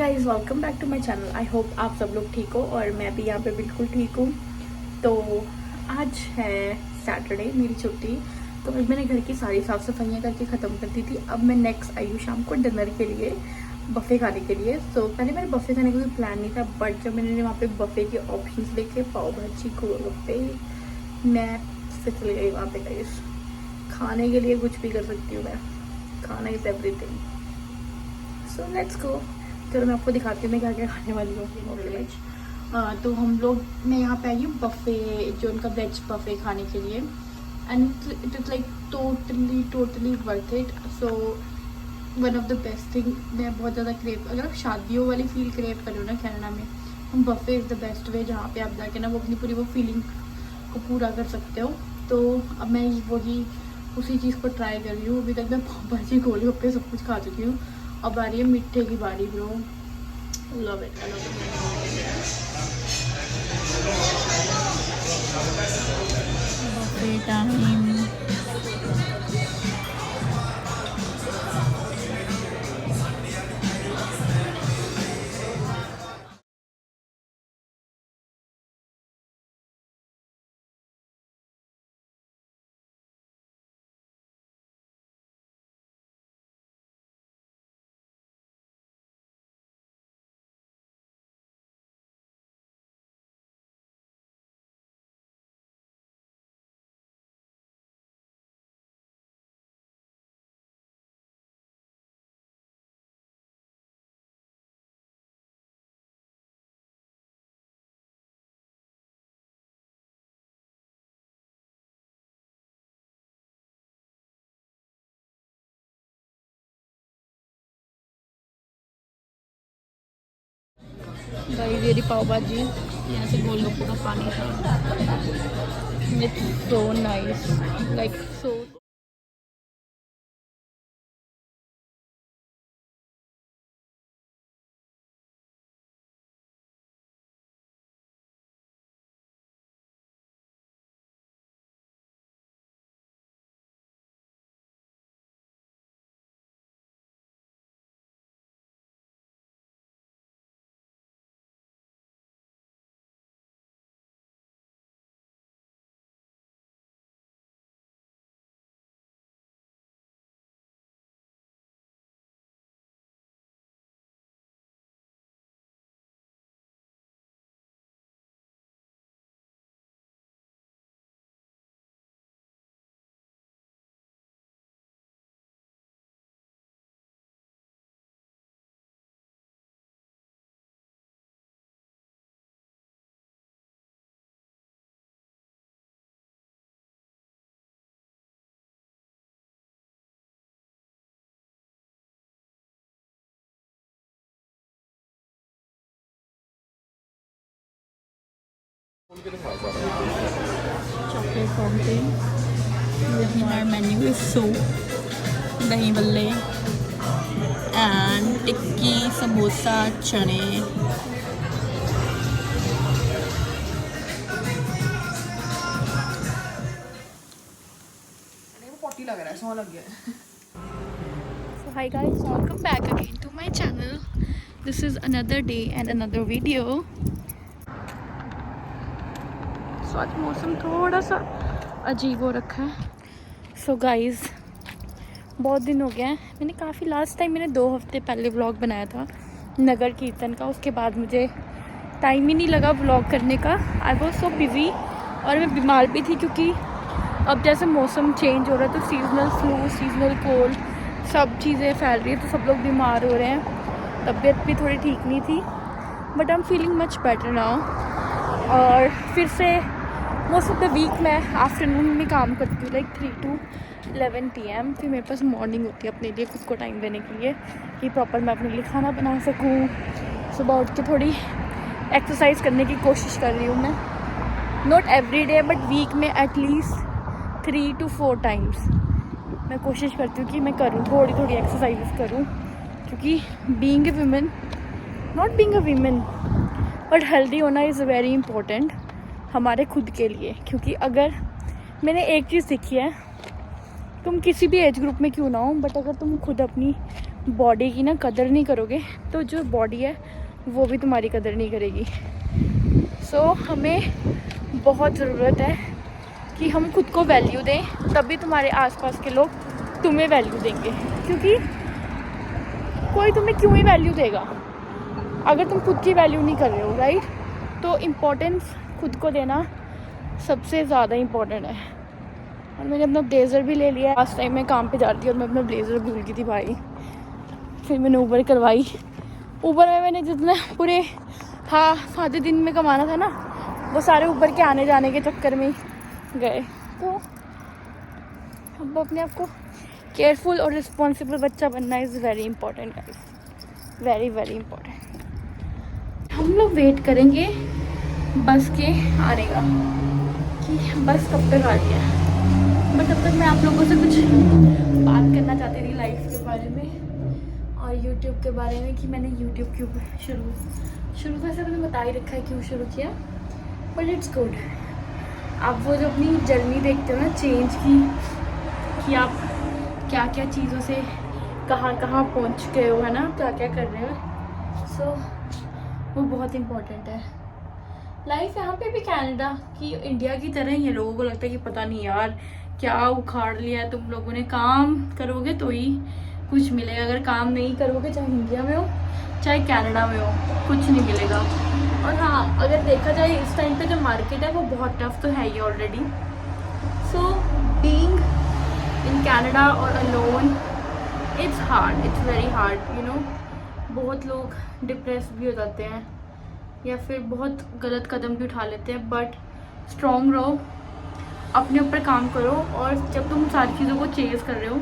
Guys, welcome back to my channel. I hope आप सब लोग ठीक हो और मैं भी यहाँ पे बिल्कुल ठीक हूँ। तो आज है सैटरडे, मेरी छुट्टी। तो आज मैंने घर की सारी साफ़ सफाइयाँ करके ख़त्म कर दी थी। अब मैं नेक्स्ट आई हूँ शाम को डिनर के लिए, बफ़े खाने के लिए। तो पहले मेरे बफ़े खाने का कोई प्लान नहीं था, बट जब मैंने वहाँ पे बफ़े के ऑप्शंस देखे, पाव भाजी, गोलगप्पे, मैं फिर चली गई वहाँ पे। गाइस, खाने के लिए कुछ भी कर सकती हूँ मैं। खाना is everything. So let's go. चलो मैं आपको दिखाती हूँ मैं क्या क्या खाने वाली हूँ। वेज तो हम लोग, मैं यहाँ पे आई हूँ बफ़े, जो उनका वेज बफ़े खाने के लिए। And it is like totally worth it. So one of the best thing, मैं बहुत ज़्यादा क्रेव, अगर आप शादियों वाली फील क्रेव कर रहे हो ना कनाडा में, हम buffet is the best way, जहाँ पे आप जाके ना वो अपनी पूरी वो फीलिंग को पूरा कर सकते हो। तो अब मैं वही उसी चीज़ को ट्राई कर रही हूँ। अभी तक मैं पाव भाजी, गोलगप्पे सब कुछ खा चुकी हूँ। अब आ रही है मीठे की बारी bro. Love it, I love it. Guys, ये रही पाव भाजी, यहाँ से गोलगप्पे का पानी था। It's so nice, like so. Chocolate fountain. Our menu is soup, dahi balle, and tikki, samosa, chane. पोटी लग रहा है, सौ लग गया है। So hi guys, welcome back again to my channel. This is another day and another video. So आज मौसम थोड़ा सा अजीब हो रखा है। So guys, बहुत दिन हो गया है, मैंने काफ़ी लास्ट टाइम मैंने 2 हफ्ते पहले व्लॉग बनाया था नगर कीर्तन का। उसके बाद मुझे टाइम ही नहीं लगा व्लॉग करने का। आई वॉज सो बिज़ी और मैं बीमार भी थी, क्योंकि अब जैसे मौसम चेंज हो रहा है तो सीजनल फ्लू, सीजनल कोल्ड, सब चीज़ें फैल रही है, तो सब लोग बीमार हो रहे हैं। तबीयत भी थोड़ी ठीक नहीं थी, but I am feeling much better now. और फिर से मोस्ट ऑफ द वीक मैं आफ्टरनून में काम करती हूँ, लाइक 3 to 11 PM। फिर मेरे पास मॉर्निंग होती है अपने लिए, खुद को टाइम देने के लिए, कि प्रॉपर मैं अपने लिए खाना बना सकूँ। सुबह उठ के थोड़ी एक्सरसाइज करने की कोशिश कर रही हूँ मैं, not every day but week में एटलीस्ट 3 to 4 टाइम्स मैं कोशिश करती हूँ कि मैं करूँ, थोड़ी एक्सरसाइज करूँ। क्योंकि being a women, not being a women, but healthy होना इज़ वेरी इम्पोर्टेंट हमारे खुद के लिए। क्योंकि अगर मैंने एक चीज़ सीखी है, तुम किसी भी एज ग्रुप में क्यों ना हो, बट अगर तुम खुद अपनी बॉडी की ना कदर नहीं करोगे तो जो बॉडी है वो भी तुम्हारी कदर नहीं करेगी। सो हमें बहुत ज़रूरत है कि हम खुद को वैल्यू दें, तभी तुम्हारे आसपास के लोग तुम्हें वैल्यू देंगे। क्योंकि कोई तुम्हें क्यों ही वैल्यू देगा अगर तुम खुद की वैल्यू नहीं कर रहे हो, राइट। तो इम्पोर्टेंस खुद को देना सबसे ज़्यादा इम्पोर्टेंट है। और मैंने अपना ब्लेज़र भी ले लिया। लास्ट टाइम मैं काम पे जा रही थी और मैं अपना ब्लेज़र भूल गई थी भाई। फिर मैंने ऊबर करवाई। ऊबर में मैंने जितना पूरे आधे दिन में कमाना था ना, वो सारे ऊबर के आने जाने के चक्कर में गए। तो अब अपने आप को केयरफुल और रिस्पॉन्सिबल बच्चा बनना is very important guys, very very important. हम लोग वेट करेंगे बस के आने का कि बस कब तक आ रही है। बट तब तक मैं आप लोगों से कुछ बात करना चाहती थी लाइफ के बारे में और यूट्यूब के बारे में कि मैंने यूट्यूब क्यों शुरू तो ऐसे मैंने बता ही रखा है क्यों शुरू किया, बट इट्स गुड। आप वो जो अपनी जर्नी देखते हो ना चेंज की, कि आप क्या क्या चीज़ों से कहाँ कहाँ पहुँच गए हो, है ना, क्या क्या कर रहे हो। सो वो बहुत इम्पोर्टेंट है। लाइफ यहाँ पे भी कनाडा की इंडिया की तरह ही है। लोगों को लगता है कि पता नहीं यार क्या उखाड़ लिया है तुम लोगों ने, काम करोगे तो ही कुछ मिलेगा, अगर काम नहीं करोगे चाहे इंडिया में हो चाहे कनाडा में हो कुछ नहीं मिलेगा। और हाँ, अगर देखा जाए इस टाइम पे जो मार्केट है वो बहुत टफ तो है ही already. So being in Canada और alone it's hard, it's very hard, you know. बहुत लोग डिप्रेस भी हो जाते हैं या फिर बहुत गलत कदम भी उठा लेते हैं, बट स्ट्रॉन्ग रहो, अपने ऊपर काम करो। और जब तुम सारी चीज़ों को चेज़ कर रहे हो,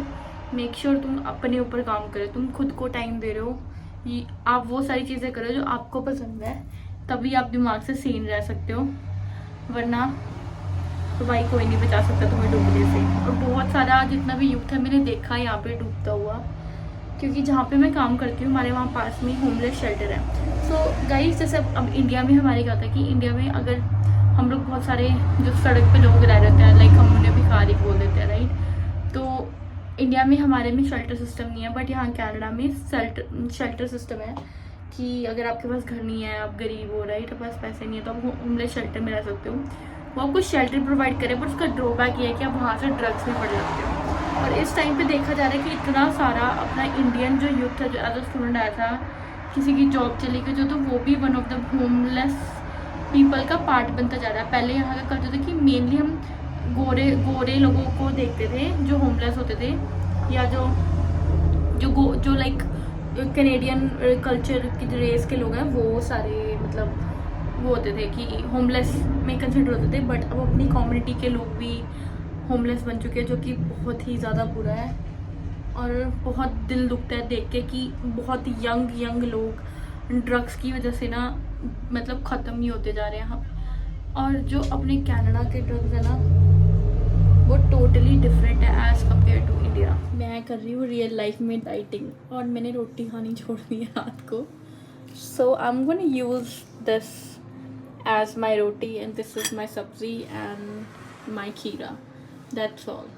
मेक श्योर तुम अपने ऊपर काम करो, तुम खुद को टाइम दे रहे हो, ये आप वो सारी चीज़ें करो जो आपको पसंद है, तभी आप दिमाग से सेन रह सकते हो। वरना तो भाई कोई नहीं बचा सकता तुम्हें डूबने से। और बहुत सारा जितना भी यूथ है मैंने देखा है यहाँ पे डूबता हुआ, क्योंकि जहाँ पे मैं काम करती हूँ हमारे वहाँ पास में होमलेस शेल्टर है। सो गाइस, जैसे अब इंडिया में हमारे क्या होता है कि इंडिया में अगर हम लोग बहुत सारे जो सड़क पे लोग रह रहते हैं, लाइक हम उन्हें भिखारी बोल देते हैं, राइट। तो इंडिया में हमारे में शेल्टर सिस्टम नहीं है, बट यहाँ कनाडा में शेल्टर सिस्टम है कि अगर आपके पास घर नहीं है, आप गरीब हो, राइट, आपके पास पैसे नहीं है, तो आप होमलेस शेल्टर में रह सकते हो। वो आपको शेल्टर प्रोवाइड करे, बट उसका ड्रॉबैक ये है कि आप वहाँ से ड्रग्स में पड़ जाते हो। और इस टाइम पे देखा जा रहा है कि इतना सारा अपना इंडियन जो यूथ है, जो एज अ स्टूडेंट आया था, किसी की जॉब चली गई जो, तो वो भी one of the homeless people का पार्ट बनता जा रहा है। पहले यहाँ का करते थे कि मेनली हम गोरे लोगों को देखते थे जो होमलेस होते थे, या जो लाइक कैनेडियन कल्चर की जो रेस के लोग हैं वो सारे मतलब वो होते थे कि होमलेस में कंसिडर होते थे। बट अब अपनी कम्युनिटी के लोग भी होमलेस बन चुके हैं, जो कि बहुत ही ज़्यादा बुरा है। और बहुत दिल दुखता है देख के कि बहुत यंग लोग ड्रग्स की वजह से ना मतलब ख़त्म ही होते जा रहे हैं। और जो अपने कनाडा के ड्रग्स है ना वो टोटली डिफरेंट है एज़ कम्पेयर टू इंडिया। मैं कर रही हूँ रियल लाइफ में डाइटिंग और मैंने रोटी खानी छोड़ दी है रात को। So I am gonna use this as my roti and this is my sabzi and माई खीरा, दैट्स ऑल।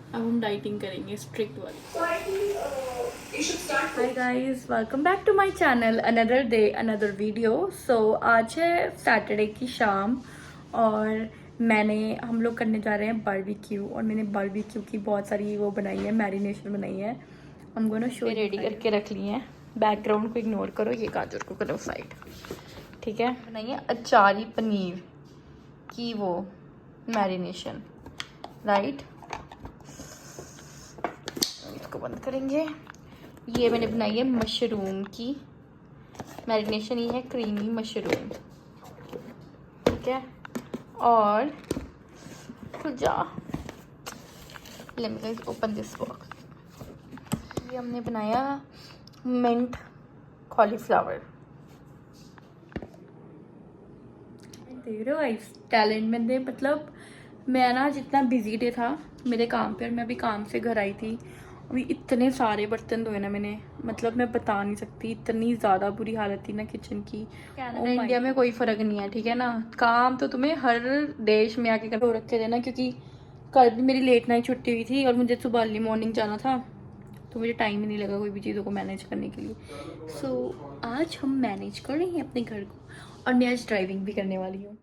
अब हम डाइटिंग करेंगे स्ट्रिक्ट वाली। Hi guys, welcome back to my channel, another day another video. So आज है सैटरडे की शाम और हम लोग करने जा रहे हैं बारबेक्यू। और मैंने बारबेक्यू की बहुत सारी वो बनाई है, मैरिनेशन बनाई है। हम गोना शो रेडी करके रख ली है। बैकग्राउंड को इग्नोर करो, ये गाजर को करो साइड, ठीक है। बनाई है अचारी पनीर की वो मैरिनेशन, राइट। इसको बंद करेंगे। ये मैंने बनाई है मशरूम की मैरिनेशन, ये है क्रीमी मशरूम, ठीक है। और let me guys open this box. ये हमने बनाया मिंट कॉलीफ्लावर। देख रहे हो गाइस, टैलेंट में दे मतलब मैं ना जितना बिजी डे था मेरे काम पे, और मैं अभी काम से घर आई थी, अभी इतने सारे बर्तन धोए ना मैंने, मतलब मैं बता नहीं सकती, इतनी ज़्यादा बुरी हालत थी ना किचन की। कनाडा इंडिया में कोई फ़र्क नहीं है, ठीक है ना। काम तो तुम्हें हर देश में आके कर रखे थे ना, क्योंकि कल भी मेरी लेट नाइट छुट्टी हुई थी और मुझे सुबह अर्ली मॉर्निंग जाना था, तो मुझे टाइम ही नहीं लगा कोई भी चीज़ों को मैनेज करने के लिए। सो आज हम मैनेज कर रहे हैं अपने घर को, और मैं आज ड्राइविंग भी करने वाली हूँ।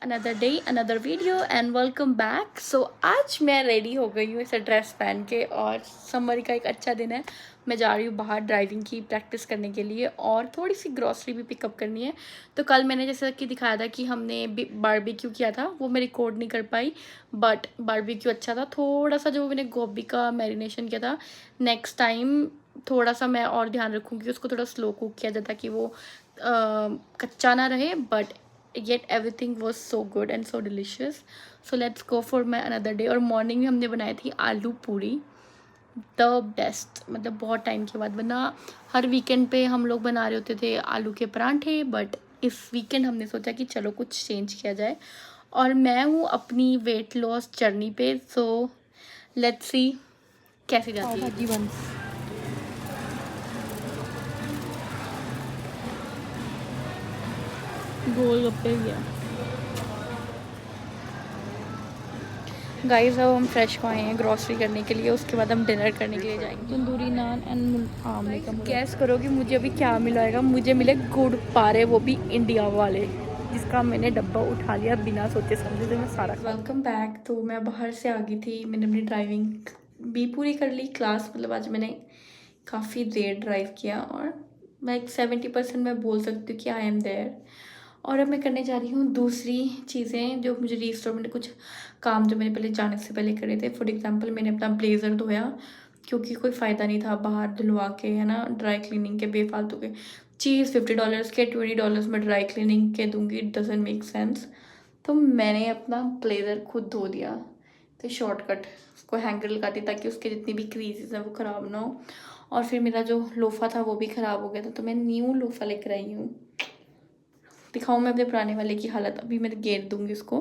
Another day another video and welcome back. So आज मैं रेडी हो गई हूँ ऐसा ड्रेस पहन के, और समर का एक अच्छा दिन है। मैं जा रही हूँ बाहर ड्राइविंग की प्रैक्टिस करने के लिए, और थोड़ी सी ग्रॉसरी भी पिकअप करनी है। तो कल मैंने जैसा कि दिखाया था कि हमने बारबेक्यू किया था, वो मैं रिकॉर्ड नहीं कर पाई, बट बारबेक्यू अच्छा था। थोड़ा सा जो मैंने गोभी का मैरिनेशन किया था, नेक्स्ट टाइम थोड़ा सा मैं और ध्यान रखूँगी, उसको थोड़ा स्लो कुक किया जाए ताकि वो कच्चा ना रहे, but yet everything was so good and so delicious. So let's go for my another day. और मॉर्निंग में हमने बनाई थी आलू पूरी, द बेस्ट, मतलब बहुत टाइम के बाद बना। हर वीकेंड पे हम लोग बना रहे होते थे आलू के परांठे, बट इस वीकेंड हमने सोचा कि चलो कुछ चेंज किया जाए। और मैं हूँ अपनी वेट लॉस जर्नी पे, सो लेट्स सी कैसी जाती है। भाजी बंस, गोलगप्पे भी है। गाइस अब हम फ्रेश हो आए हैं ग्रॉसरी करने के लिए, उसके बाद हम डिनर करने के लिए जाएंगे। तंदूरी नान एंड आमले का गैस करो कि मुझे अभी क्या मिलेगा। मुझे मिले गुड़ पारे, वो भी इंडिया वाले, जिसका मैंने डब्बा उठा लिया बिना सोचे समझे। तो मैं सारा वेलकम बैक। तो मैं बाहर से आ गई थी, मैंने अपनी ड्राइविंग भी पूरी कर ली। क्लास मतलब आज मैंने काफ़ी देर ड्राइव किया, और मैं 70% मैं बोल सकती हूँ कि आई एम देयर। और अब मैं करने जा रही हूँ दूसरी चीज़ें जो मुझे रीस्टोर में कुछ काम जो मैंने पहले जाने से पहले करे थे। फॉर एग्जांपल मैंने अपना ब्लेज़र धोया, क्योंकि कोई फ़ायदा नहीं था बाहर धुलवा के, है ना, ड्राई क्लीनिंग के बेफालतू के चीज़ $50 के, $20 में ड्राई क्लीनिंग के दूंगी, इट डजंट मेक सेंस। तो मैंने अपना ब्लेज़र खुद धो दिया। तो शॉर्टकट, उसको हैंगर लगा दी ताकि उसके जितनी भी क्रीजेज हैं वो ख़राब ना हो। और फिर मेरा जो लोफ़ा था वो भी ख़राब हो गया था, तो मैं न्यू लोफ़ा लेकर आई हूँ। दिखाऊँ मैं अपने पुराने वाले की हालत, अभी मैं गेर दूंगी उसको,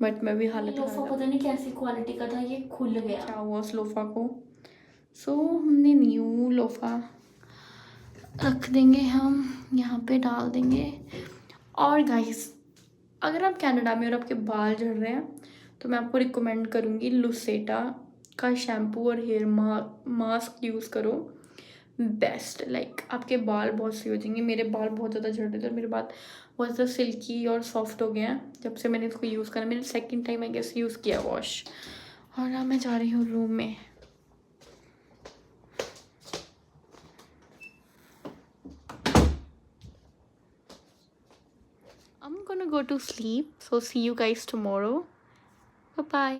बट मैं भी हालत लोफा पता नहीं कैसी क्वालिटी का था, ये खुल गया। क्या हुआ उस लोफा को? सो हमने न्यू लोफा रख देंगे, हम यहाँ पे डाल देंगे। और गाइस, अगर आप कनाडा में और आपके बाल झड़ रहे हैं, तो मैं आपको रिकमेंड करूँगी लुसेटा का शैम्पू और हेयर मास्क यूज़ करो। बेस्ट, लाइक आपके बाल बहुत सही हो जाएंगे। मेरे बाल बहुत ज़्यादा झड़ रहे थे, और मेरे बाल बहुत ज़्यादा सिल्की और सॉफ्ट हो गए हैं जब से मैंने इसको यूज़ करा। मैंने second time I guess use किया वॉश। और अब मैं जा रही हूँ रूम में। I'm gonna go to sleep, so see you guys tomorrow. Bye bye.